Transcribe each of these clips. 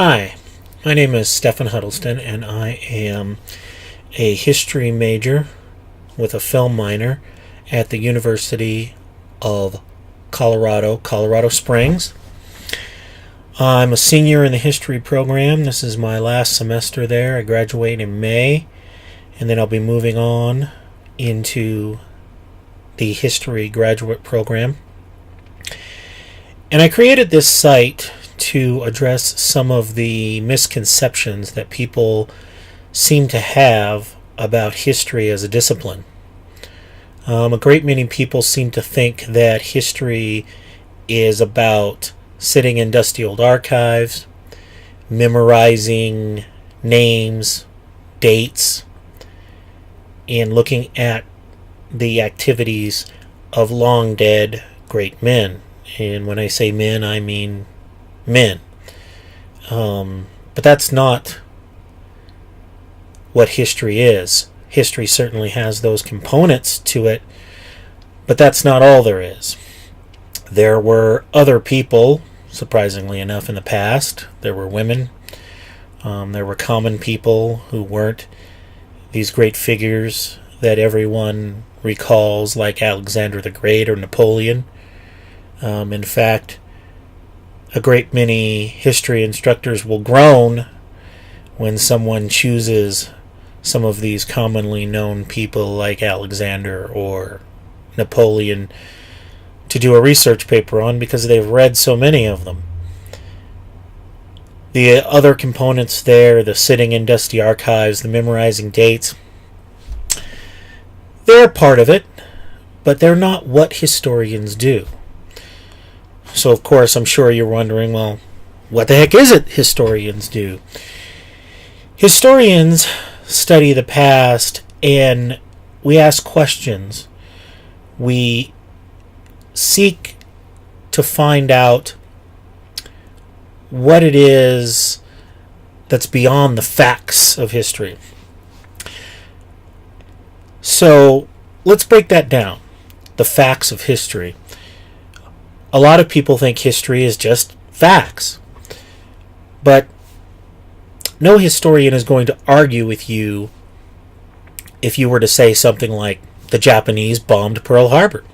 Hi, my name is Stephen Huddleston, and I am a history major with a film minor at the University of Colorado Springs. I'm a senior in the history program. This is my last semester there. I graduate in May, and then I'll be moving on into the history graduate program. And I created this site to address some of the misconceptions that people seem to have about history as a discipline. A great many people seem to think that history is about sitting in dusty old archives, memorizing names, dates, and looking at the activities of long dead great men. And when I say men, I mean men. But that's not what history is. History certainly has those components to it, but that's not all there is. There were other people, surprisingly enough, in the past. There were women. There were common people who weren't these great figures that everyone recalls, like Alexander the Great or Napoleon. In fact, a great many history instructors will groan when someone chooses some of these commonly known people like Alexander or Napoleon to do a research paper on, because they've read so many of them. The other components there, the sitting in dusty archives, the memorizing dates, they're part of it, but they're not what historians do. So, of course, I'm sure you're wondering, well, what the heck is it historians do? Historians study the past, and we ask questions. We seek to find out what it is that's beyond the facts of history. So, let's break that down. The facts of history. A lot of people think history is just facts. But no historian is going to argue with you if you were to say something like, the Japanese bombed Pearl Harbor.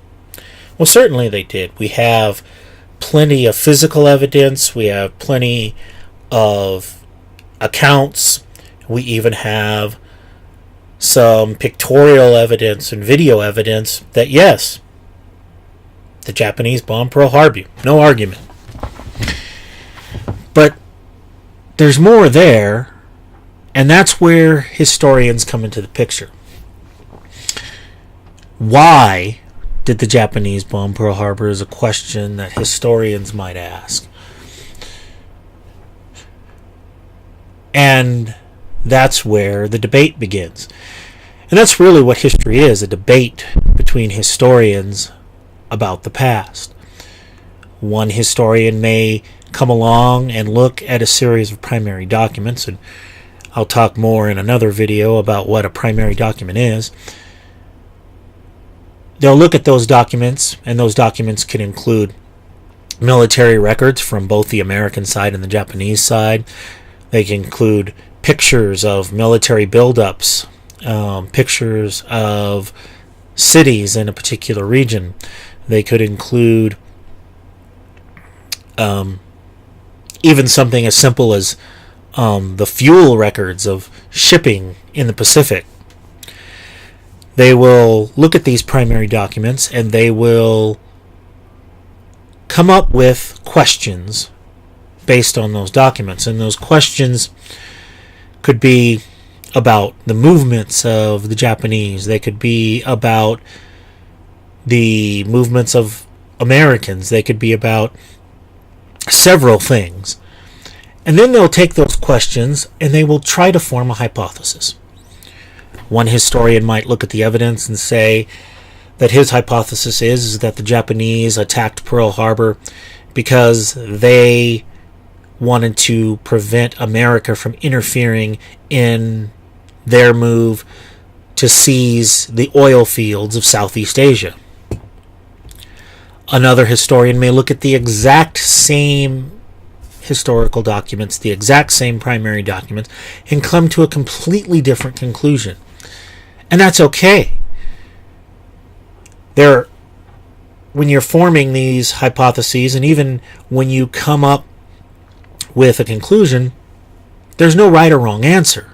Well, certainly they did. We have plenty of physical evidence. We have plenty of accounts. We even have some pictorial evidence and video evidence that, yes, the Japanese bombed Pearl Harbor. No argument. But there's more there, and that's where historians come into the picture. Why did the Japanese bomb Pearl Harbor is a question that historians might ask. And that's where the debate begins. And that's really what history is, a debate between historians about the past. One historian may come along and look at a series of primary documents, and I'll talk more in another video about what a primary document is. They'll look at those documents, and those documents can include military records from both the American side and the Japanese side. They can include pictures of military buildups, pictures of cities in a particular region. They could include even something as simple as the fuel records of shipping in the Pacific. They will look at these primary documents, and they will come up with questions based on those documents. And those questions could be about the movements of the Japanese. They could be about the movements of Americans. They could be about several things. And then they'll take those questions and they will try to form a hypothesis. One historian might look at the evidence and say that his hypothesis is that the Japanese attacked Pearl Harbor because they wanted to prevent America from interfering in their move to seize the oil fields of Southeast Asia. Another historian may look at the exact same historical documents, the exact same primary documents, and come to a completely different conclusion. And that's okay. When you're forming these hypotheses, and even when you come up with a conclusion, there's no right or wrong answer.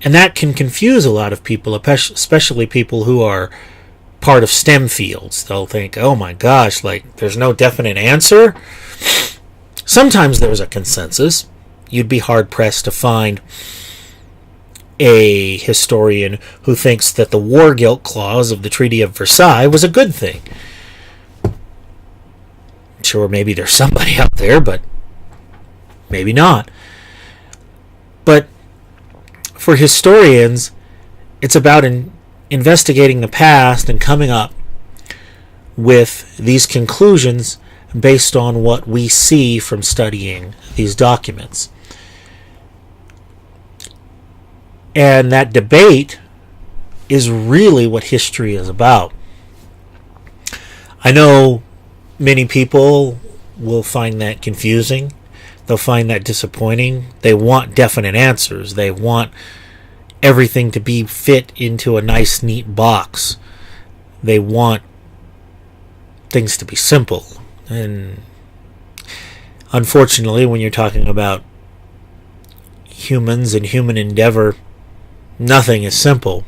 And that can confuse a lot of people, especially people who are part of STEM fields. They'll think, oh my gosh, like there's no definite answer. Sometimes there's a consensus. You'd be hard-pressed to find a historian who thinks that the war guilt clause of the Treaty of Versailles was a good thing. Sure, maybe there's somebody out there, but maybe not. But for historians, it's about investigating the past and coming up with these conclusions based on what we see from studying these documents. And that debate is really what history is about. I know many people will find that confusing. They'll find that disappointing. They want definite answers. They want everything to be fit into a nice, neat box. They want things to be simple. And unfortunately, when you're talking about humans and human endeavor, nothing is simple.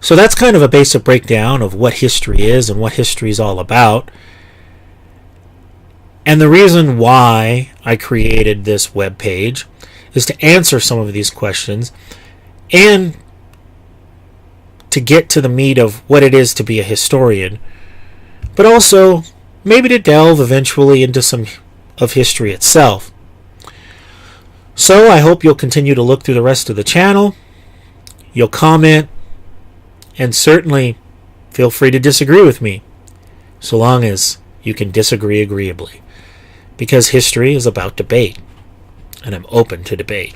So that's kind of a basic breakdown of what history is and what history is all about. And the reason why I created this web page is to answer some of these questions and to get to the meat of what it is to be a historian, but also maybe to delve eventually into some of history itself. So I hope you'll continue to look through the rest of the channel. You'll comment, and certainly feel free to disagree with me, so long as you can disagree agreeably. Because history is about debate, and I'm open to debate.